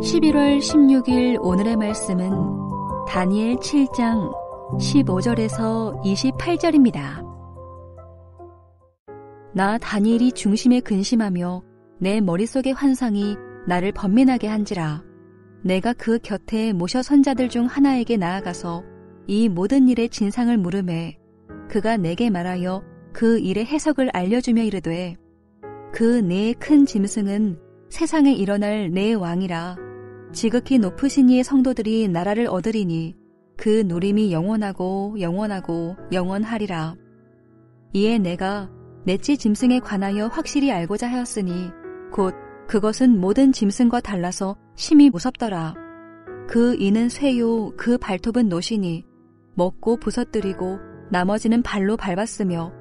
11월 16일 오늘의 말씀은 다니엘 7장 15절에서 28절입니다. 나 다니엘이 중심에 근심하며 내 머릿속의 환상이 나를 번민하게 한지라. 내가 그 곁에 모셔 선 자들 중 하나에게 나아가서 이 모든 일의 진상을 물으매 그가 내게 말하여 그 일의 해석을 알려주며 이르되, 그 네 큰 짐승은 세상에 일어날 네 왕이라. 지극히 높으신 이의 성도들이 나라를 얻으리니 그 누림이 영원하고 영원하고 영원하리라. 이에 내가 넷째 짐승에 관하여 확실히 알고자 하였으니 곧 그것은 모든 짐승과 달라서 심히 무섭더라. 그 이는 쇠요, 그 발톱은 노시니 먹고 부서뜨리고 나머지는 발로 밟았으며,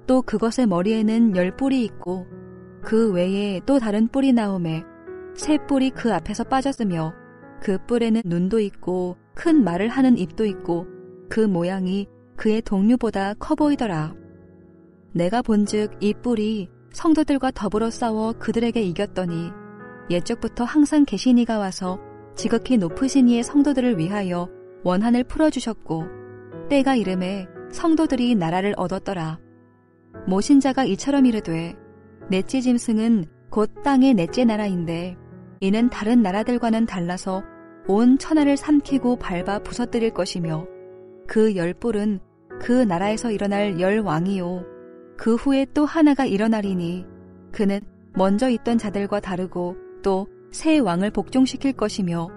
또 그것의 머리에는 10뿔이 있고 그 외에 또 다른 뿔이 나오매 새 뿔이 그 앞에서 빠졌으며, 그 뿔에는 눈도 있고 큰 말을 하는 입도 있고 그 모양이 그의 동류보다 커 보이더라. 내가 본즉 이 뿔이 성도들과 더불어 싸워 그들에게 이겼더니 옛적부터 항상 계신 이가 와서 지극히 높으신 이의 성도들을 위하여 원한을 풀어주셨고, 때가 이름에 성도들이 나라를 얻었더라. 모신 자가 이처럼 이르되, 넷째 짐승은 곧 땅의 넷째 나라인데 이는 다른 나라들과는 달라서 온 천하를 삼키고 밟아 부서뜨릴 것이며, 그 10뿔은 그 나라에서 일어날 10왕이요 그 후에 또 하나가 일어나리니 그는 먼저 있던 자들과 다르고 또 새 왕을 복종시킬 것이며,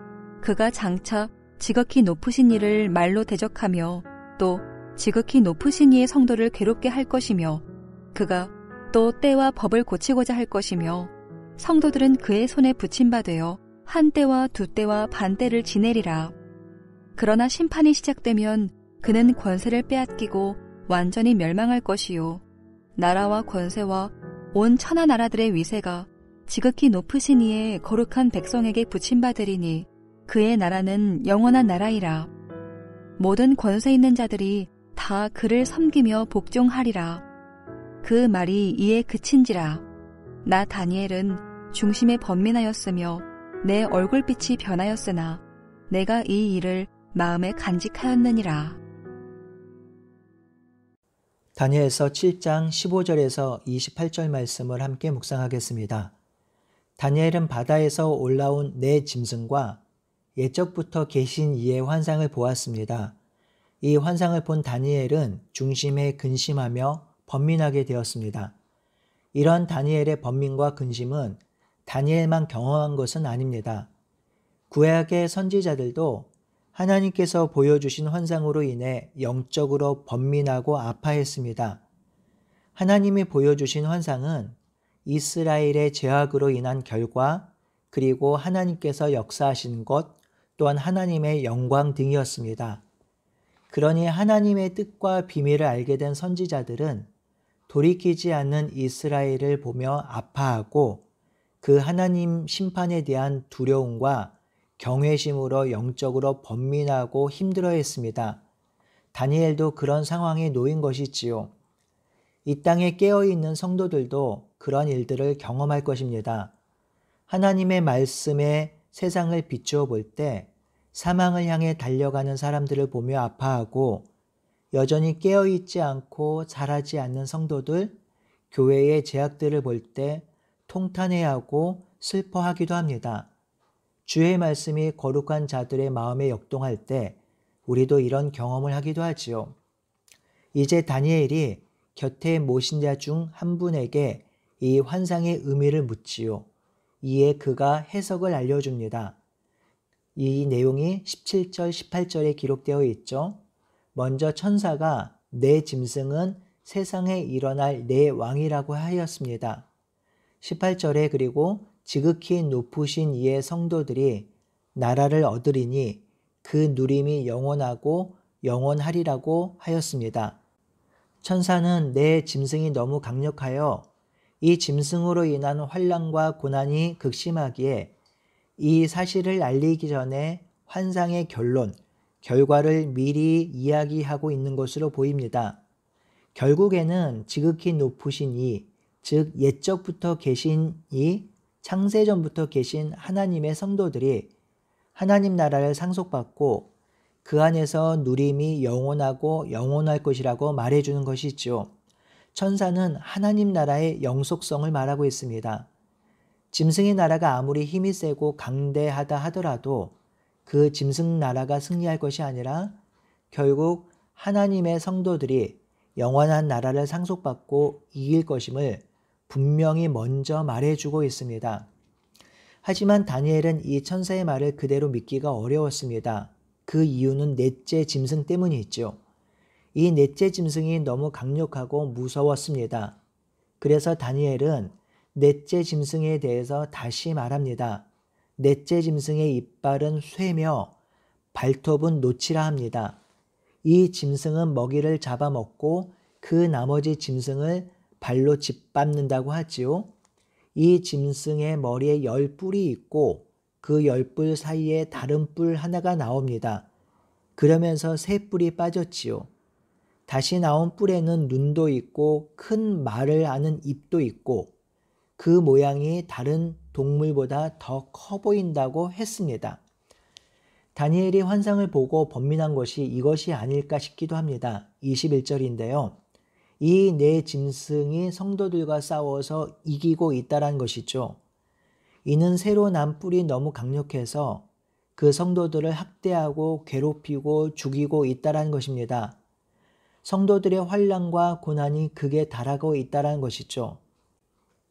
그가 장차 지극히 높으신 이를 말로 대적하며 또 지극히 높으신 이의 성도를 괴롭게 할 것이며, 그가 또 때와 법을 고치고자 할 것이며, 성도들은 그의 손에 붙임바되어 한 때와 두 때와 반 때를 지내리라. 그러나 심판이 시작되면 그는 권세를 빼앗기고 완전히 멸망할 것이요 나라와 권세와 온 천하 나라들의 위세가 지극히 높으신 이의 거룩한 백성에게 붙임바되리니 그의 나라는 영원한 나라이라. 모든 권세 있는 자들이 다 그를 섬기며 복종하리라. 그 말이 이에 그친지라. 나 다니엘은 중심에 번민하였으며 내 얼굴빛이 변하였으나 내가 이 일을 마음에 간직하였느니라. 다니엘서 7장 15절에서 28절 말씀을 함께 묵상하겠습니다. 다니엘은 바다에서 올라온 네 짐승과 옛적부터 계신 이의 환상을 보았습니다. 이 환상을 본 다니엘은 중심에 근심하며 번민하게 되었습니다. 이런 다니엘의 번민과 근심은 다니엘만 경험한 것은 아닙니다. 구약의 선지자들도 하나님께서 보여주신 환상으로 인해 영적으로 번민하고 아파했습니다. 하나님이 보여주신 환상은 이스라엘의 죄악으로 인한 결과, 그리고 하나님께서 역사하신 것, 또한 하나님의 영광 등이었습니다. 그러니 하나님의 뜻과 비밀을 알게 된 선지자들은 돌이키지 않는 이스라엘을 보며 아파하고 그 하나님 심판에 대한 두려움과 경외심으로 영적으로 번민하고 힘들어했습니다. 다니엘도 그런 상황에 놓인 것이지요. 이 땅에 깨어있는 성도들도 그런 일들을 경험할 것입니다. 하나님의 말씀에 세상을 비추어 볼 때 사망을 향해 달려가는 사람들을 보며 아파하고, 여전히 깨어있지 않고 자라지 않는 성도들, 교회의 죄악들을 볼 때 통탄해하고 슬퍼하기도 합니다. 주의 말씀이 거룩한 자들의 마음에 역동할 때 우리도 이런 경험을 하기도 하지요. 이제 다니엘이 곁에 모신 자 중 한 분에게 이 환상의 의미를 묻지요. 이에 그가 해석을 알려줍니다. 이 내용이 17절, 18절에 기록되어 있죠. 먼저 천사가 내 짐승은 세상에 일어날 내 왕이라고 하였습니다. 18절에 그리고 지극히 높으신 이의 성도들이 나라를 얻으리니 그 누림이 영원하고 영원하리라고 하였습니다. 천사는 내 짐승이 너무 강력하여 이 짐승으로 인한 환난과 고난이 극심하기에 이 사실을 알리기 전에 환상의 결과를 미리 이야기하고 있는 것으로 보입니다. 결국에는 지극히 높으신 이, 즉 옛적부터 계신 이 창세전부터 계신 하나님의 성도들이 하나님 나라를 상속받고 그 안에서 누림이 영원하고 영원할 것이라고 말해주는 것이죠. 천사는 하나님 나라의 영속성을 말하고 있습니다. 짐승의 나라가 아무리 힘이 세고 강대하다 하더라도 그 짐승 나라가 승리할 것이 아니라 결국 하나님의 성도들이 영원한 나라를 상속받고 이길 것임을 분명히 먼저 말해주고 있습니다. 하지만 다니엘은 이 천사의 말을 그대로 믿기가 어려웠습니다. 그 이유는 넷째 짐승 때문이죠. 이 넷째 짐승이 너무 강력하고 무서웠습니다. 그래서 다니엘은 넷째 짐승에 대해서 다시 말합니다. 넷째 짐승의 이빨은 쇠며 발톱은 노치라 합니다. 이 짐승은 먹이를 잡아먹고 그 나머지 짐승을 발로 짓밟는다고 하지요. 이 짐승의 머리에 10뿔이 있고 그 10뿔 사이에 다른 뿔 하나가 나옵니다. 그러면서 3뿔이 빠졌지요. 다시 나온 뿔에는 눈도 있고 큰 말을 아는 입도 있고 그 모양이 다른 동물보다 더 커 보인다고 했습니다. 다니엘이 환상을 보고 번민한 것이 이것이 아닐까 싶기도 합니다. 21절인데요. 이 네 짐승이 성도들과 싸워서 이기고 있다는 것이죠. 이는 새로 난 뿔이 너무 강력해서 그 성도들을 학대하고 괴롭히고 죽이고 있다는 것입니다. 성도들의 환난과 고난이 극에 달하고 있다는 것이죠.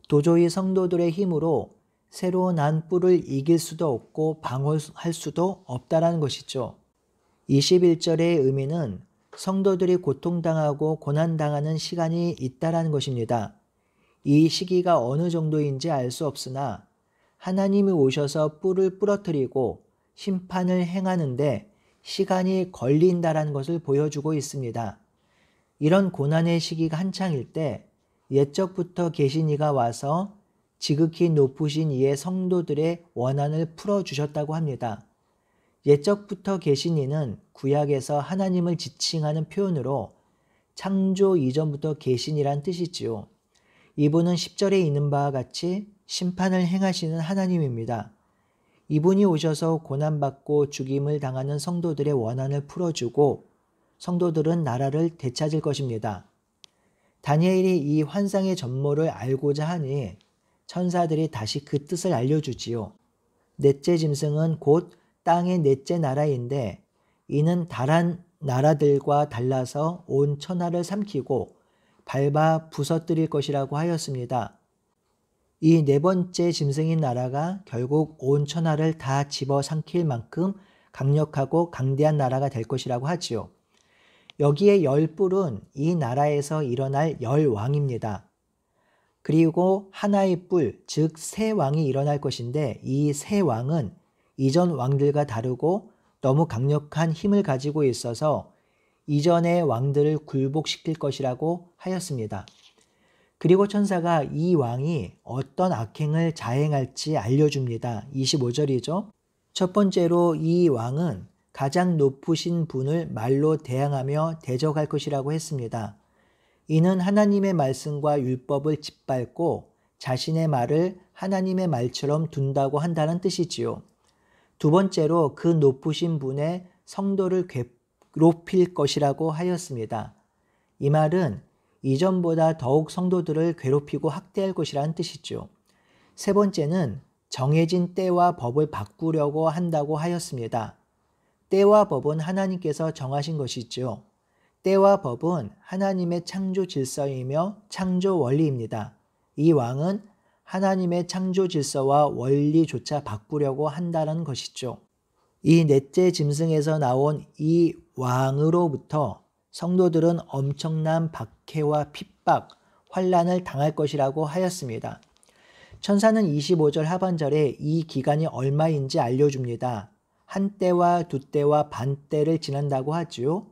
도저히 성도들의 힘으로 새로 난 뿔을 이길 수도 없고 방어할 수도 없다는 것이죠. 21절의 의미는 성도들이 고통당하고 고난당하는 시간이 있다라는 것입니다. 이 시기가 어느 정도인지 알 수 없으나 하나님이 오셔서 뿔을 부러뜨리고 심판을 행하는데 시간이 걸린다라는 것을 보여주고 있습니다. 이런 고난의 시기가 한창일 때 옛적부터 계신 이가 와서 지극히 높으신 이의 성도들의 원한을 풀어주셨다고 합니다. 옛적부터 계신 이는 구약에서 하나님을 지칭하는 표현으로 창조 이전부터 계신이란 뜻이지요. 이분은 10절에 있는 바와 같이 심판을 행하시는 하나님입니다. 이분이 오셔서 고난받고 죽임을 당하는 성도들의 원한을 풀어주고 성도들은 나라를 되찾을 것입니다. 다니엘이 이 환상의 전모를 알고자 하니 천사들이 다시 그 뜻을 알려주지요. 넷째 짐승은 곧 땅의 넷째 나라인데 이는 다른 나라들과 달라서 온 천하를 삼키고 밟아 부서뜨릴 것이라고 하였습니다. 이 네 번째 짐승인 나라가 결국 온 천하를 다 집어삼킬 만큼 강력하고 강대한 나라가 될 것이라고 하지요. 여기에 10뿔은 이 나라에서 일어날 10왕입니다. 그리고 하나의 뿔, 즉 세 왕이 일어날 것인데 이 세 왕은 이전 왕들과 다르고 너무 강력한 힘을 가지고 있어서 이전의 왕들을 굴복시킬 것이라고 하였습니다. 그리고 천사가 이 왕이 어떤 악행을 자행할지 알려줍니다. 25절이죠. 첫 번째로 이 왕은 가장 높으신 분을 말로 대항하며 대적할 것이라고 했습니다. 이는 하나님의 말씀과 율법을 짓밟고 자신의 말을 하나님의 말처럼 둔다고 한다는 뜻이지요. 두 번째로 그 높으신 분의 성도를 괴롭힐 것이라고 하였습니다. 이 말은 이전보다 더욱 성도들을 괴롭히고 학대할 것이라는 뜻이죠. 세 번째는 정해진 때와 법을 바꾸려고 한다고 하였습니다. 때와 법은 하나님께서 정하신 것이죠. 때와 법은 하나님의 창조 질서이며 창조 원리입니다. 이 왕은 하나님의 창조 질서와 원리조차 바꾸려고 한다는 것이죠. 이 넷째 짐승에서 나온 이 왕으로부터 성도들은 엄청난 박해와 핍박, 환난을 당할 것이라고 하였습니다. 천사는 25절 하반절에 이 기간이 얼마인지 알려줍니다. 한 때와 두 때와 반 때를 지난다고 하지요.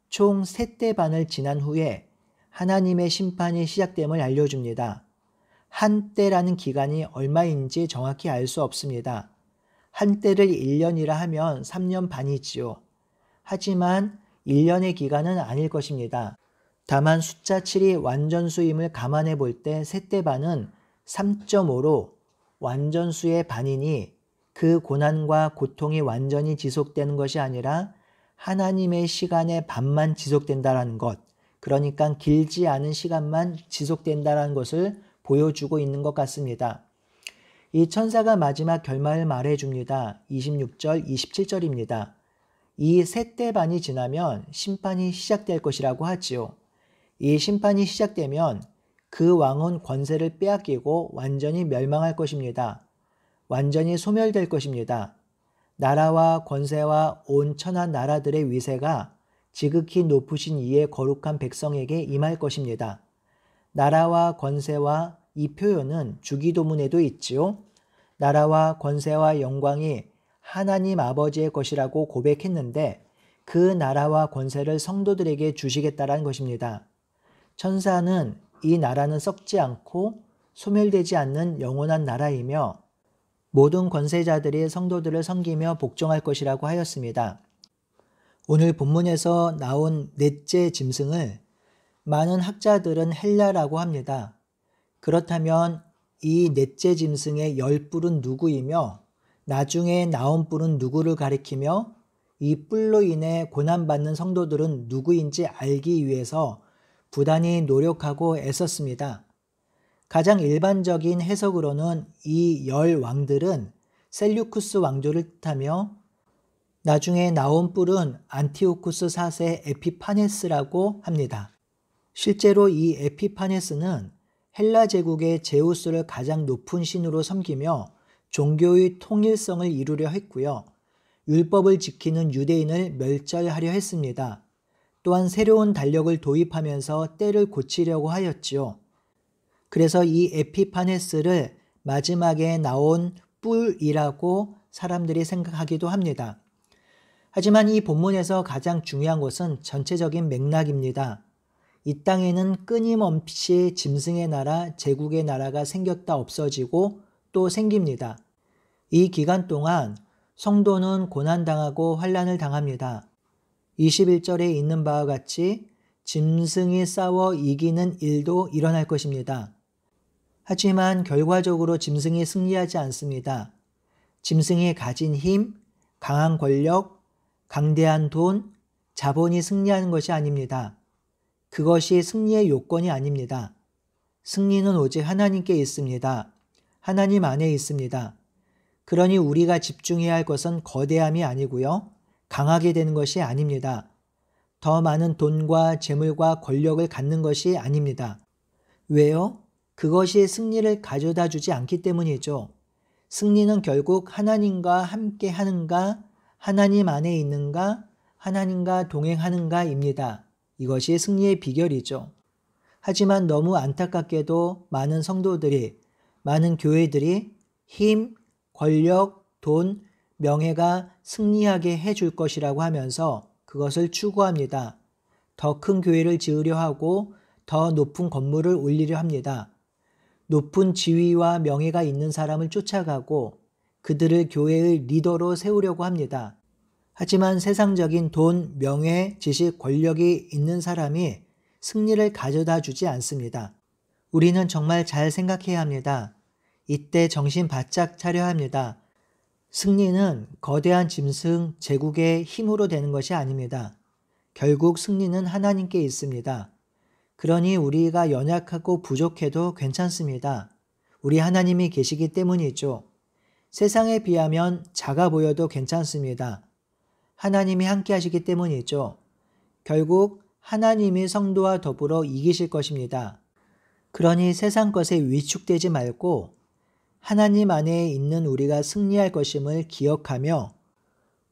총 3때 반을 지난 후에 하나님의 심판이 시작됨을 알려줍니다. 한 때라는 기간이 얼마인지 정확히 알 수 없습니다. 한 때를 1년이라 하면 3년 반이지요. 하지만 1년의 기간은 아닐 것입니다. 다만 숫자 7이 완전수임을 감안해 볼 때 3때 반은 3.5로 완전수의 반이니 그 고난과 고통이 완전히 지속되는 것이 아니라 하나님의 시간의 반만 지속된다는 것, 그러니까 길지 않은 시간만 지속된다는 것을 보여주고 있는 것 같습니다. 이 천사가 마지막 결말을 말해줍니다. 26절, 27절입니다. 이 세대 반이 지나면 심판이 시작될 것이라고 하지요. 이 심판이 시작되면 그 왕은 권세를 빼앗기고 완전히 멸망할 것입니다. 완전히 소멸될 것입니다. 나라와 권세와 온 천한 나라들의 위세가 지극히 높으신 이의 거룩한 백성에게 임할 것입니다. 나라와 권세와 이 표현은 주기도문에도 있지요. 나라와 권세와 영광이 하나님 아버지의 것이라고 고백했는데 그 나라와 권세를 성도들에게 주시겠다라는 것입니다. 천사는 이 나라는 썩지 않고 소멸되지 않는 영원한 나라이며 모든 권세자들이 성도들을 섬기며 복종할 것이라고 하였습니다. 오늘 본문에서 나온 넷째 짐승을 많은 학자들은 헬라라고 합니다. 그렇다면 이 넷째 짐승의 10뿔은 누구이며 나중에 나온 뿔은 누구를 가리키며 이 뿔로 인해 고난받는 성도들은 누구인지 알기 위해서 부단히 노력하고 애썼습니다. 가장 일반적인 해석으로는 이 10왕들은 셀류쿠스 왕조를 뜻하며 나중에 나온 뿔은 안티오쿠스 4세 에피파네스라고 합니다. 실제로 이 에피파네스는 헬라 제국의 제우스를 가장 높은 신으로 섬기며 종교의 통일성을 이루려 했고요. 율법을 지키는 유대인을 멸절하려 했습니다. 또한 새로운 달력을 도입하면서 때를 고치려고 하였지요. 그래서 이 에피파네스를 마지막에 나온 뿔이라고 사람들이 생각하기도 합니다. 하지만 이 본문에서 가장 중요한 것은 전체적인 맥락입니다. 이 땅에는 끊임없이 짐승의 나라, 제국의 나라가 생겼다 없어지고 또 생깁니다. 이 기간 동안 성도는 고난당하고 환난을 당합니다. 21절에 있는 바와 같이 짐승이 싸워 이기는 일도 일어날 것입니다. 하지만 결과적으로 짐승이 승리하지 않습니다. 짐승이 가진 힘, 강한 권력, 강대한 돈, 자본이 승리하는 것이 아닙니다. 그것이 승리의 요건이 아닙니다. 승리는 오직 하나님께 있습니다. 하나님 안에 있습니다. 그러니 우리가 집중해야 할 것은 거대함이 아니고요. 강하게 되는 것이 아닙니다. 더 많은 돈과 재물과 권력을 갖는 것이 아닙니다. 왜요? 그것이 승리를 가져다 주지 않기 때문이죠. 승리는 결국 하나님과 함께 하는가, 하나님 안에 있는가, 하나님과 동행하는가입니다. 이것이 승리의 비결이죠. 하지만 너무 안타깝게도 많은 성도들이, 많은 교회들이 힘, 권력, 돈, 명예가 승리하게 해줄 것이라고 하면서 그것을 추구합니다. 더 큰 교회를 지으려 하고 더 높은 건물을 올리려 합니다. 높은 지위와 명예가 있는 사람을 쫓아가고 그들을 교회의 리더로 세우려고 합니다. 하지만 세상적인 돈, 명예, 지식, 권력이 있는 사람이 승리를 가져다 주지 않습니다. 우리는 정말 잘 생각해야 합니다. 이때 정신 바짝 차려야 합니다. 승리는 거대한 짐승, 제국의 힘으로 되는 것이 아닙니다. 결국 승리는 하나님께 있습니다. 그러니 우리가 연약하고 부족해도 괜찮습니다. 우리 하나님이 계시기 때문이죠. 세상에 비하면 작아 보여도 괜찮습니다. 하나님이 함께 하시기 때문이죠. 결국 하나님이 성도와 더불어 이기실 것입니다. 그러니 세상 것에 위축되지 말고 하나님 안에 있는 우리가 승리할 것임을 기억하며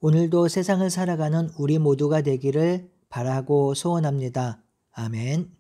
오늘도 세상을 살아가는 우리 모두가 되기를 바라고 소원합니다. 아멘.